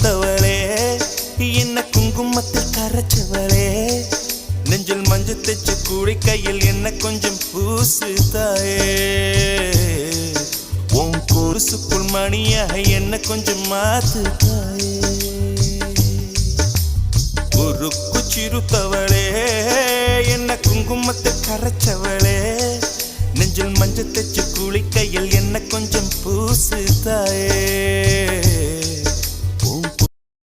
சிறுத்தவளே என்ன குங்குமத்தில் கரைச்சவளே நெஞ்சில் மஞ்சள் தைச்சு கூடி கையில் என்ன கொஞ்சம் பூசு தாயே உன் கொலுசுக்குள் மணியாக என்ன கொஞ்சம் மாத்து தாயே உருக்கு சிறுத்தவளே என்ன குங்குமத்தை கரைச்சவளே நெஞ்சில் மஞ்சள் தைச்சு கூலி கையில் என்ன கொஞ்சம் பூசு தாயே